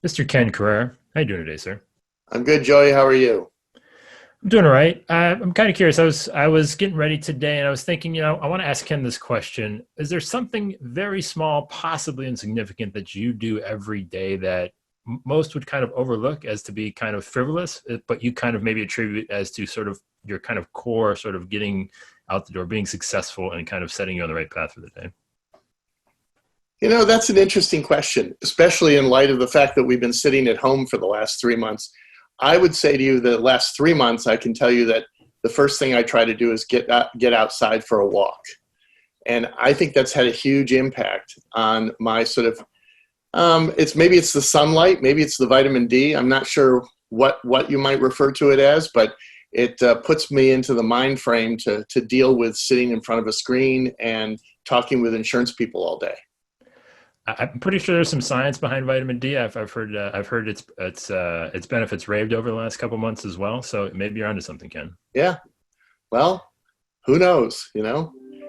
Mr. Ken Crerar, how you doing today, sir? I'm good, Joey. How are you? I'm doing all right. I'm kind of curious. I was getting ready today, and I was thinking, I want to ask Ken this question: is there something very small, possibly insignificant, that you do every day that most would kind of overlook as to be kind of frivolous, but you kind of maybe attribute as to sort of your kind of core, sort of getting out the door, being successful, and kind of setting you on the right path for the day? That's an interesting question, especially in light of the fact that we've been sitting at home for the last 3 months. I would say to you that the last 3 months, I can tell you that the first thing I try to do is get outside for a walk. And I think that's had a huge impact on my sort of, maybe it's the sunlight, maybe it's the vitamin D. I'm not sure what you might refer to it as, but it puts me into the mind frame to deal with sitting in front of a screen and talking with insurance people all day. I'm pretty sure there's some science behind vitamin D. I've heard its benefits raved over the last couple months as well. So maybe you're onto something, Ken. Yeah. Well, who knows, Could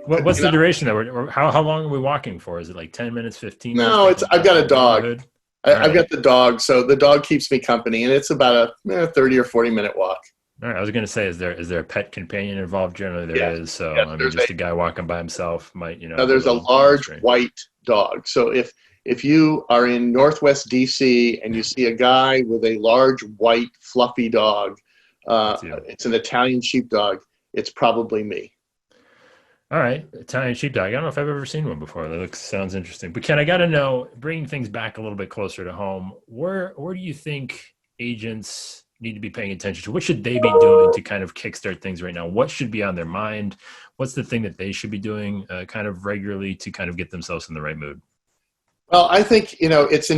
What's be the that. duration that or how long are we walking for? Is it like 10 minutes, 15 minutes, No, taking I've got a a dog. neighborhood? All I've right. got the dog, so the dog keeps me company, and it's about a 30 or 40 minute walk. All right. I was going to say, is there a pet companion involved? Generally, there Yes, is. So, yes. I mean, just a guy walking by himself might, be a There's a little large strange. white dog. So if you are in Northwest DC and you see a guy with a large white fluffy dog, That's you. it's an Italian sheepdog. It's probably me. All right, Italian sheepdog. I don't know if I've ever seen one before. That sounds interesting. But Ken, I got to know, bringing things back a little bit closer to home, where do you think agents need to be paying attention to? What should they be doing to kind of kickstart things right now? What should be on their mind? What's the thing that they should be doing kind of regularly to kind of get themselves in the right mood? Well, I think it's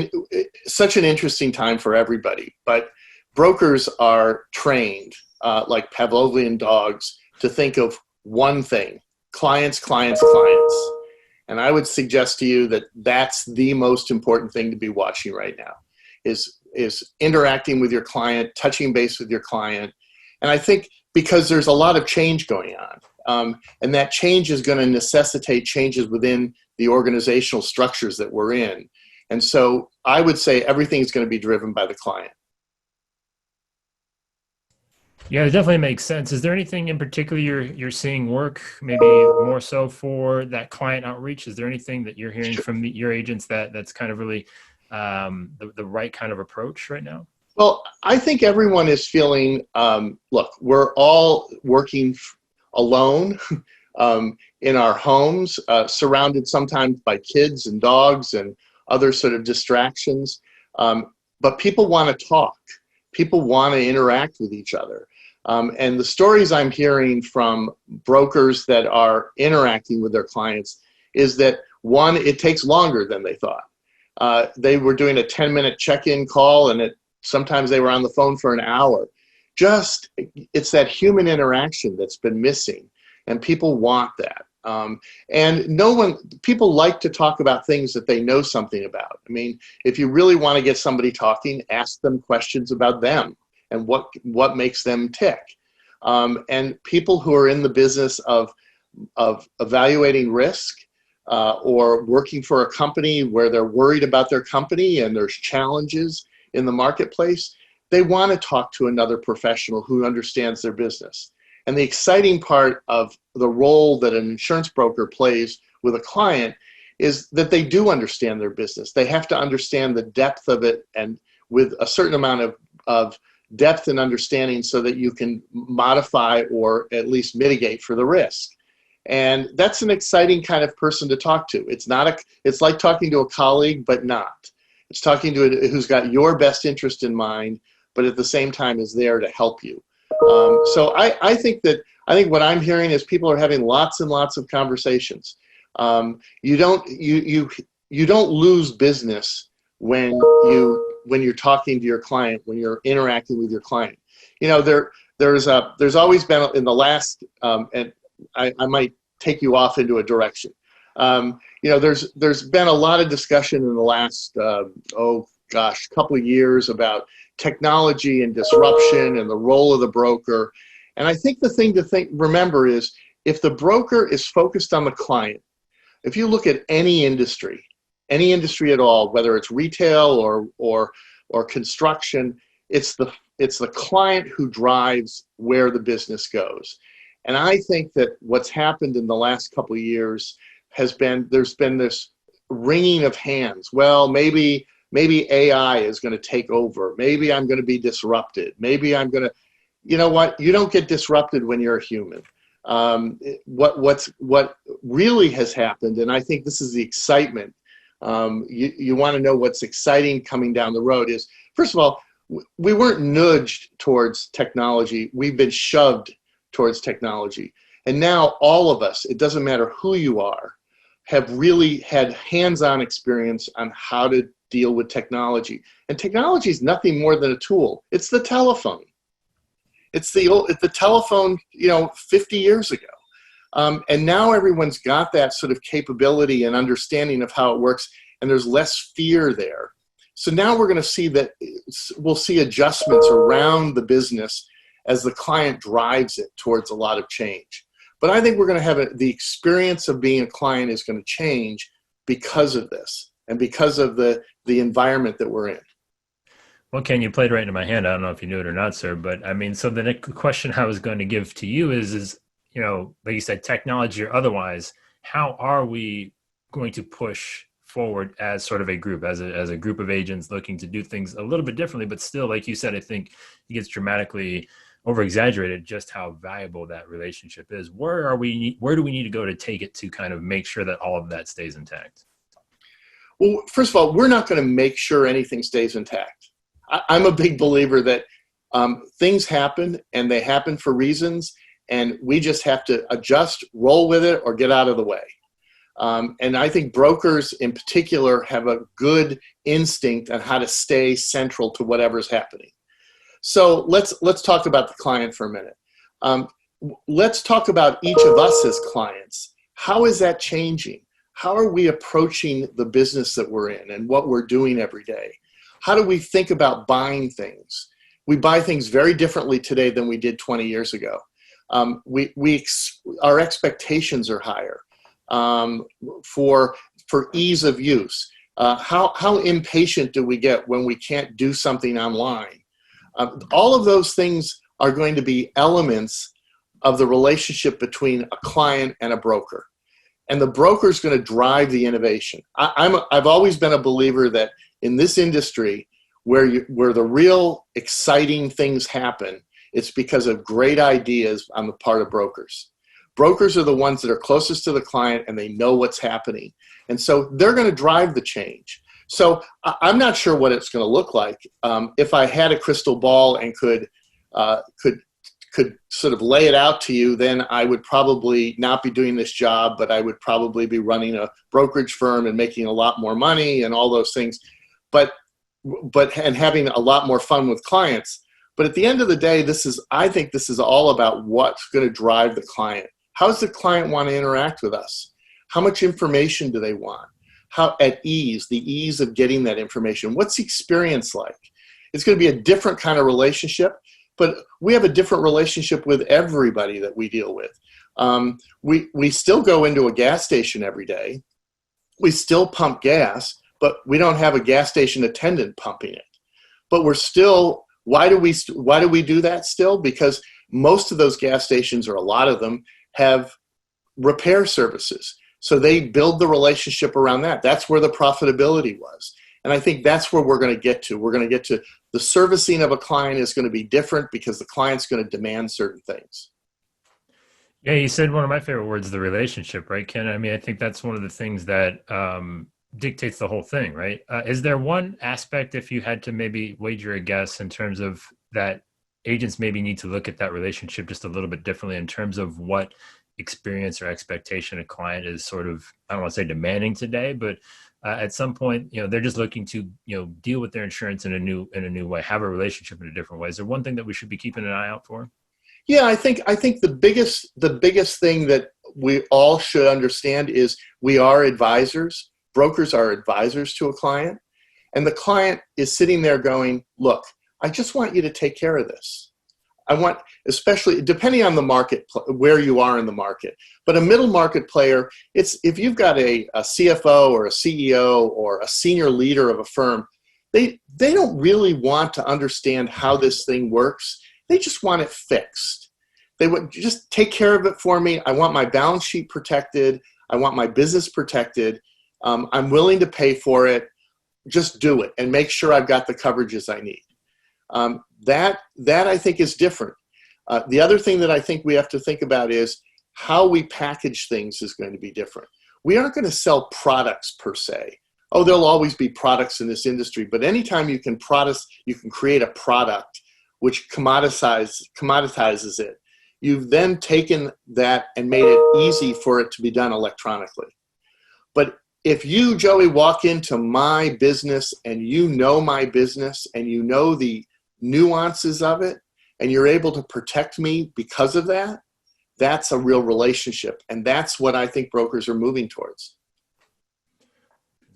such an interesting time for everybody, but brokers are trained like Pavlovian dogs to think of one thing: clients, clients, clients. And I would suggest to you that that's the most important thing to be watching right now is interacting with your client, touching base with your client. And I think because there's a lot of change going on, and that change is going to necessitate changes within the organizational structures that we're in. And so I would say everything's going to be driven by the client. Yeah, it definitely makes sense. Is there anything in particular you're seeing work, maybe more so for that client outreach? Is there anything that you're hearing from your agents that's kind of really the right kind of approach right now? Well, I think everyone is feeling, look, we're all working alone in our homes, surrounded sometimes by kids and dogs and other sort of distractions. But people want to talk. People want to interact with each other. And the stories I'm hearing from brokers that are interacting with their clients is that, one, it takes longer than they thought. They were doing a 10-minute check-in call, and sometimes they were on the phone for an hour. It's that human interaction that's been missing, and people want that. And people like to talk about things that they know something about. I mean, if you really want to get somebody talking, ask them questions about them and what makes them tick. And people who are in the business of evaluating risk, or working for a company where they're worried about their company and there's challenges in the marketplace, they want to talk to another professional who understands their business. And the exciting part of the role that an insurance broker plays with a client is that they do understand their business. They have to understand the depth of it, and with a certain amount of depth and understanding so that you can modify or at least mitigate for the risk. And that's an exciting kind of person to talk to. It's like talking to a colleague, but not. It's talking to who's got your best interest in mind, but at the same time is there to help you. So I think what I'm hearing is people are having lots and lots of conversations. You don't lose business when you're talking to your client, when you're interacting with your client. There's always been in the last, and I might take you off into a direction. There's been a lot of discussion in the last couple of years about technology and disruption and the role of the broker. And I think the thing to remember is, if the broker is focused on the client, if you look at any industry at all, whether it's retail or or construction. It's the client who drives where the business goes. And I think that what's happened in the last couple of years has been, there's been this wringing of hands. Well, maybe AI is going to take over. Maybe I'm going to be disrupted. Maybe I'm going to, you know what? You don't get disrupted when you're a human. What really has happened, and I think this is the excitement. You want to know what's exciting coming down the road is, first of all, we weren't nudged towards technology. We've been shoved towards technology. And now all of us, it doesn't matter who you are, have really had hands-on experience on how to deal with technology. And technology is nothing more than a tool. It's the telephone. It's the telephone, 50 years ago. And now everyone's got that sort of capability and understanding of how it works, and there's less fear there. So now we're going to see that we'll see adjustments around the business as the client drives it towards a lot of change. But I think we're going to have the experience of being a client is going to change because of this and because of the environment that we're in. Well, Ken, you played right into my hand. I don't know if you knew it or not, sir, but I mean, so the next question I was going to give to you is, like you said, technology or otherwise, how are we going to push forward as sort of a group, as a group of agents looking to do things a little bit differently, but still, like you said, I think it gets dramatically over exaggerated just how valuable that relationship is. Where do we need to go to take it to kind of make sure that all of that stays intact? Well, first of all, we're not going to make sure anything stays intact. I'm a big believer that things happen and they happen for reasons, and we just have to adjust, roll with it, or get out of the way. And I think brokers in particular have a good instinct on how to stay central to whatever's happening. So let's talk about the client for a minute. Let's talk about each of us as clients. How is that changing? How are we approaching the business that we're in and what we're doing every day? How do we think about buying things? We buy things very differently today than we did 20 years ago. Our expectations are higher for ease of use. How impatient do we get when we can't do something online? All of those things are going to be elements of the relationship between a client and a broker. And the broker is going to drive the innovation. I've always been a believer that in this industry, where the real exciting things happen, it's because of great ideas on the part of brokers. Brokers are the ones that are closest to the client and they know what's happening. And so they're going to drive the change. So I'm not sure what it's going to look like. If I had a crystal ball and could sort of lay it out to you, then I would probably not be doing this job, but I would probably be running a brokerage firm and making a lot more money and all those things, and having a lot more fun with clients. But at the end of the day, I think this is all about what's going to drive the client. How does the client want to interact with us? How much information do they want? How the ease of getting that information. What's the experience like? It's going to be a different kind of relationship, but we have a different relationship with everybody that we deal with. We still go into a gas station every day. We still pump gas, but we don't have a gas station attendant pumping it. But we're still, why do we do that still? Because most of those gas stations, or a lot of them, have repair services. So they build the relationship around that. That's where the profitability was. And I think that's where we're going to get to. We're going to get to the servicing of a client is going to be different because the client's going to demand certain things. Yeah, you said one of my favorite words, the relationship, right, Ken? I mean, I think that's one of the things that dictates the whole thing, right? Is there one aspect, if you had to maybe wager a guess, in terms of that agents maybe need to look at that relationship just a little bit differently in terms of what experience or expectation a client is sort of, I don't want to say demanding today, but at some point, they're just looking to, deal with their insurance in a new way, have a relationship in a different way. Is there one thing that we should be keeping an eye out for? Yeah, I think the biggest thing that we all should understand is we are advisors. Brokers are advisors to a client, and the client is sitting there going, look, I just want you to take care of this. I want, especially depending on the market, where you are in the market, but a middle market player, it's if you've got a CFO or a CEO or a senior leader of a firm, they don't really want to understand how this thing works. They just want it fixed. They would just take care of it for me. I want my balance sheet protected. I want my business protected. I'm willing to pay for it. Just do it and make sure I've got the coverages I need. That I think is different. The other thing that I think we have to think about is how we package things is going to be different. We aren't going to sell products per se. Oh, there'll always be products in this industry, but anytime you can create a product which commoditizes it, you've then taken that and made it easy for it to be done electronically. But if you, Joey, walk into my business and you know my business and you know the nuances of it and you're able to protect me because of that, that's a real relationship. And that's what I think brokers are moving towards.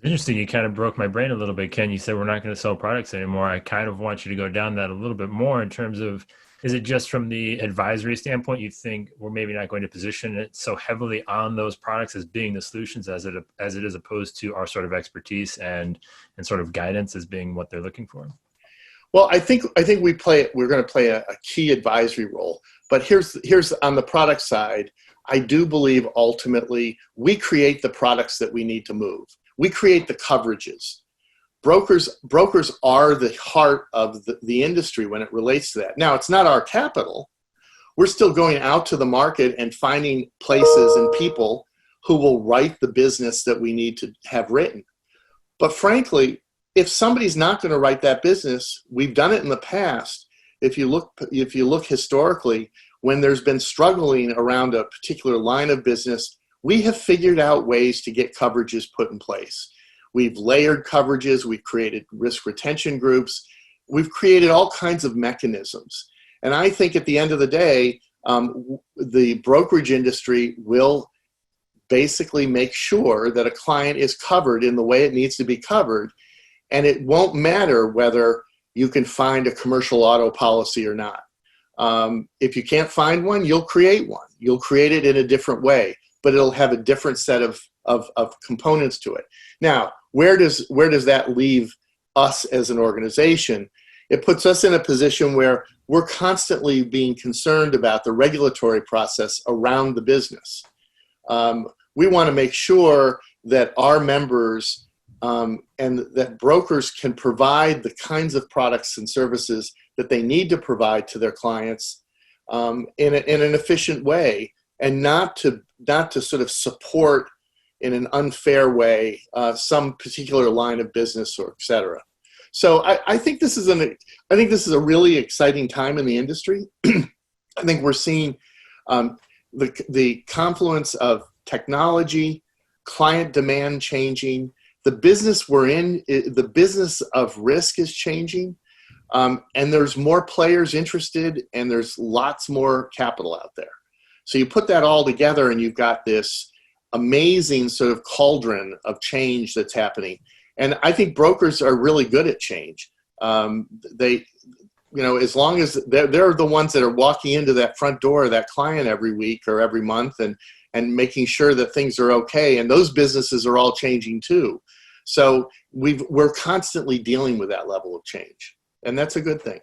Interesting. You kind of broke my brain a little bit, Ken. You said we're not going to sell products anymore. I kind of want you to go down that a little bit more in terms of, is it just from the advisory standpoint, you think we're maybe not going to position it so heavily on those products as being the solutions as it is opposed to our sort of expertise and sort of guidance as being what they're looking for? Well, I think we're going to play a key advisory role. But here's on the product side, I do believe ultimately we create the products that we need to move. We create the coverages. Brokers are the heart of the industry when it relates to that. Now, it's not our capital. We're still going out to the market and finding places and people who will write the business that we need to have written. But frankly, if somebody's not going to write that business, we've done it in the past. If you look historically, when there's been struggling around a particular line of business, we have figured out ways to get coverages put in place. We've layered coverages. We've created risk retention groups. We've created all kinds of mechanisms. And I think at the end of the day, the brokerage industry will basically make sure that a client is covered in the way it needs to be covered. And it won't matter whether you can find a commercial auto policy or not. If you can't find one, you'll create one. You'll create it in a different way, but it'll have a different set of components to it. Now, where does that leave us as an organization? It puts us in a position where we're constantly being concerned about the regulatory process around the business. We want to make sure that our members and that brokers can provide the kinds of products and services that they need to provide to their clients in an efficient way, and not to sort of support in an unfair way some particular line of business or et cetera. So I think this is a really exciting time in the industry. I think we're seeing the confluence of technology, client demand changing. The business we're in, the business of risk is changing, and there's more players interested, and there's lots more capital out there. So you put that all together, and you've got this amazing sort of cauldron of change that's happening. And I think brokers are really good at change. They, as long as they're the ones that are walking into that front door of that client every week or every month and making sure that things are okay. And those businesses are all changing too. So we're constantly dealing with that level of change, and that's a good thing.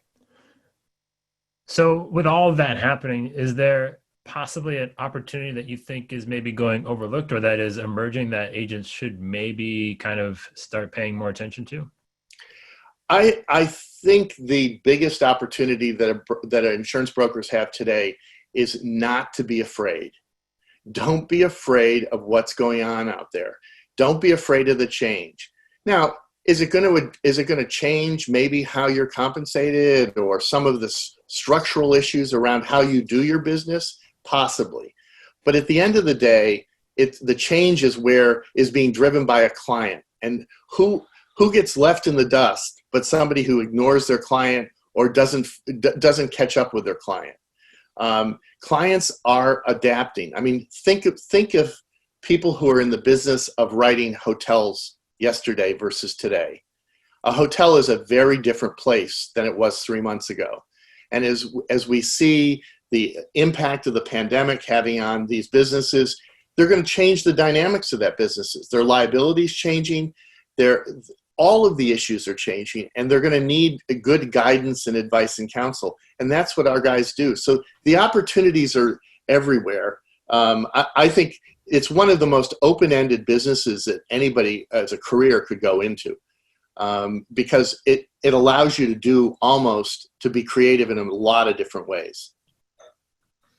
So with all of that happening, is there possibly an opportunity that you think is maybe going overlooked or that is emerging that agents should maybe kind of start paying more attention to? I think the biggest opportunity that insurance brokers have today is not to be afraid. Don't be afraid of what's going on out there. Don't be afraid of the change. Now, is it going to change maybe how you're compensated or some of the structural issues around how you do your business? Possibly. But at the end of the day, the change is being driven by a client. And who gets left in the dust but somebody who ignores their client or doesn't catch up with their client? Clients are adapting. I mean, think of people who are in the business of writing hotels yesterday versus today. A hotel is a very different place than it was 3 months ago. And as we see the impact of the pandemic having on these businesses, they're going to change the dynamics of that businesses. Their liabilities changing. all of the issues are changing, and they're going to need a good guidance and advice and counsel. And that's what our guys do. So the opportunities are everywhere. I think it's one of the most open-ended businesses that anybody as a career could go into, because it allows you to be creative in a lot of different ways.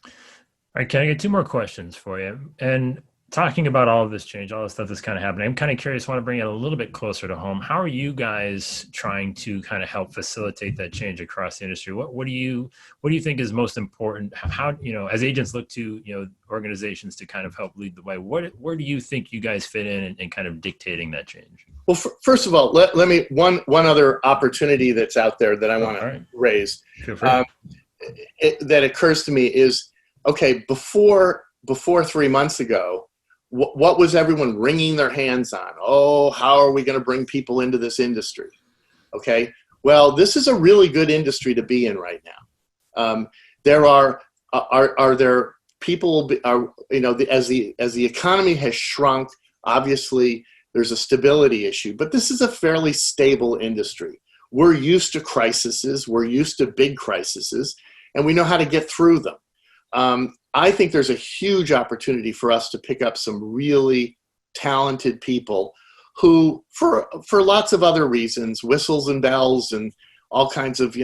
All right, Ken, I get two more questions for you. And talking about all of this change, all the stuff that's kind of happening, I'm kind of curious, want to bring it a little bit closer to home. How are you guys trying to kind of help facilitate that change across the industry? What do you think is most important? How, as agents look to, organizations to kind of help lead the way, where do you think you guys fit in kind of dictating that change? Well, first of all, let me, one other opportunity that's out there that I want to raise, that occurs to me is, okay, before 3 months ago, what was everyone wringing their hands on? Oh, how are we going to bring people into this industry? Okay, well, this is a really good industry to be in right now. Are there people, as the economy has shrunk, obviously there's a stability issue, but this is a fairly stable industry. We're used to crises, we're used to big crises, and we know how to get through them. I think there's a huge opportunity for us to pick up some really talented people who, for lots of other reasons, whistles and bells and all kinds of,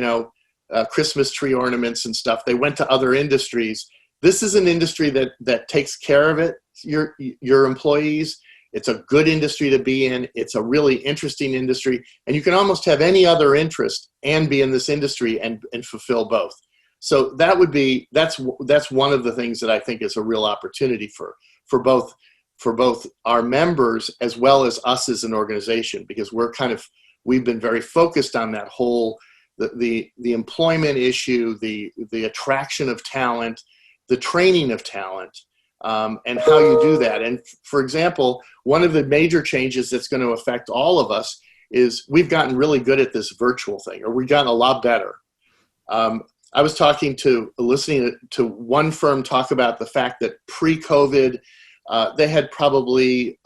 Christmas tree ornaments and stuff, they went to other industries. This is an industry that takes care of your employees. It's a good industry to be in. It's a really interesting industry, and you can almost have any other interest and be in this industry and fulfill both. So that's one of the things that I think is a real opportunity for both our members as well as us as an organization, because we've been very focused on that whole the employment issue, the attraction of talent, the training of talent, and how you do that. And for example, one of the major changes that's going to affect all of us is we've gotten really good at this virtual thing, or we've gotten a lot better. I was listening to one firm talk about the fact that pre-COVID, they had probably,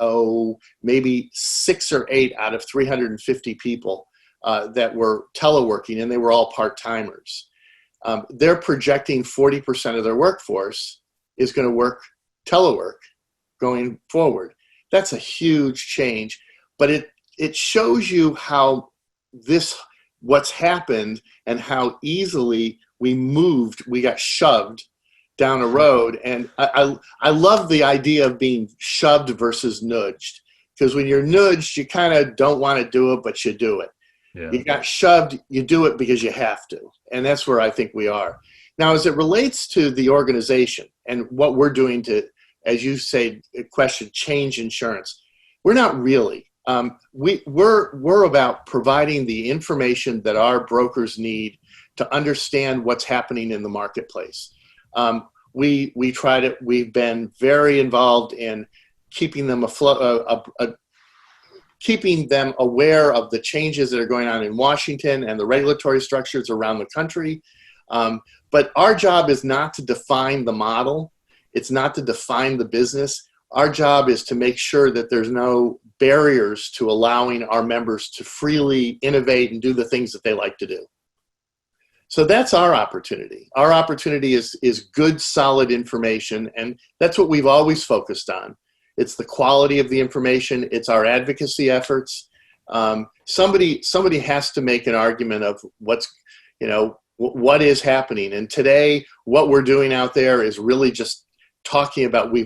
maybe 6 or 8 out of 350 people that were teleworking, and they were all part-timers. They're projecting 40% of their workforce is going to work telework going forward. That's a huge change, but it shows you how what's happened and how easily we got shoved down a road. And I love the idea of being shoved versus nudged, because when you're nudged, you kind of don't want to do it, but you do it. Yeah. You got shoved, you do it because you have to. And that's where I think we are. Now, as it relates to the organization and what we're doing to, as you say, change insurance, we're not really. We're about providing the information that our brokers need to understand what's happening in the marketplace. We've been very involved in keeping them keeping them aware of the changes that are going on in Washington and the regulatory structures around the country. But our job is not to define the model. It's not to define the business. Our job is to make sure that there's no barriers to allowing our members to freely innovate and do the things that they like to do. So that's our opportunity. Our opportunity is good, solid information, and that's what we've always focused on. It's the quality of the information. It's our advocacy efforts. Somebody has to make an argument of what is happening. And today, what we're doing out there is really just talking about we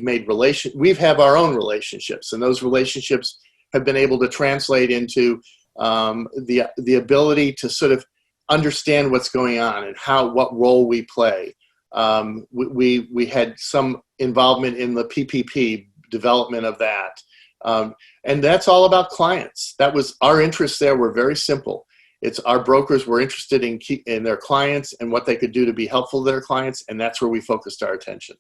have our own relationships, and those relationships have been able to translate into the ability to sort of understand what's going on and what role we play. We had some involvement in the PPP development of that. And that's all about clients. That was our interests there were very simple. It's our brokers were interested in their clients and what they could do to be helpful to their clients. And that's where we focused our attention.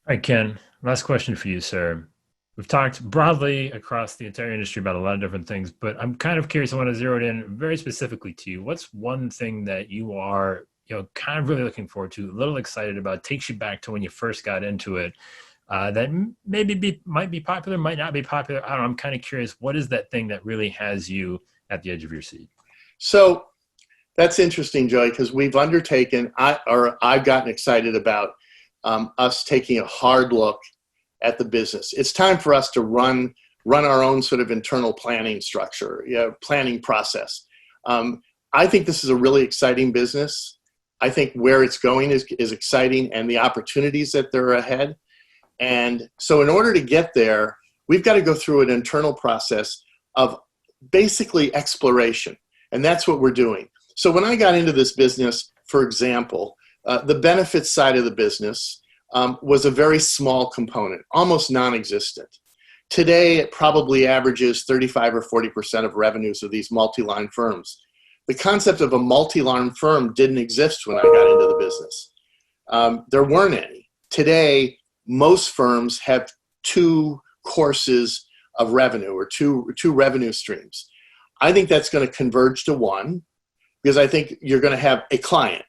All right, Ken, last question for you, sir. We've talked broadly across the entire industry about a lot of different things, but I'm kind of curious. I want to zero it in very specifically to you. What's one thing that you are, kind of really looking forward to, a little excited about, takes you back to when you first got into it, that might be popular, might not be popular. I don't know. I'm kind of curious. What is that thing that really has you at the edge of your seat? So that's interesting, Joey, because I've gotten excited about us taking a hard look at the business. It's time for us to run our own sort of internal planning structure, planning process. I think this is a really exciting business. I think where it's going is exciting, and the opportunities that they're ahead. And so in order to get there, we've got to go through an internal process of basically exploration. And that's what we're doing. So when I got into this business, for example, the benefits side of the business was a very small component, almost non-existent. Today, it probably averages 35 or 40% of revenues of these multi-line firms. The concept of a multi-line firm didn't exist when I got into the business. There weren't any. Today, most firms have two courses of revenue, or two revenue streams. I think that's going to converge to one, because I think you're going to have a client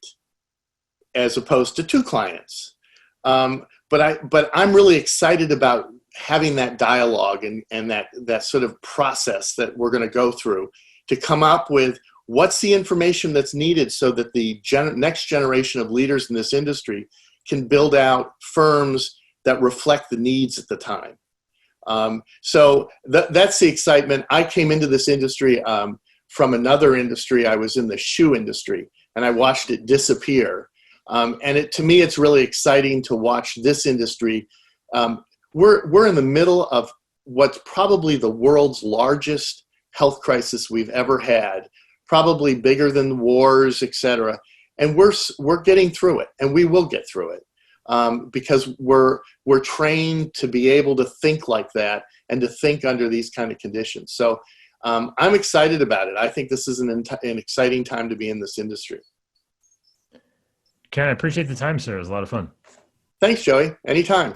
as opposed to two clients. But I'm really excited about having that dialogue and that sort of process that we're going to go through to come up with what's the information that's needed so that the next generation of leaders in this industry can build out firms that reflect the needs at the time. So that's the excitement. I came into this industry from another industry. I was in the shoe industry, and I watched it disappear. And to me, it's really exciting to watch this industry. We're in the middle of what's probably the world's largest health crisis we've ever had, probably bigger than wars, et cetera. And we're getting through it, and we will get through it. Because we're trained to be able to think like that and to think under these kind of conditions. So I'm excited about it. I think this is an exciting time to be in this industry. Ken, I appreciate the time, sir. It was a lot of fun. Thanks, Joey. Anytime.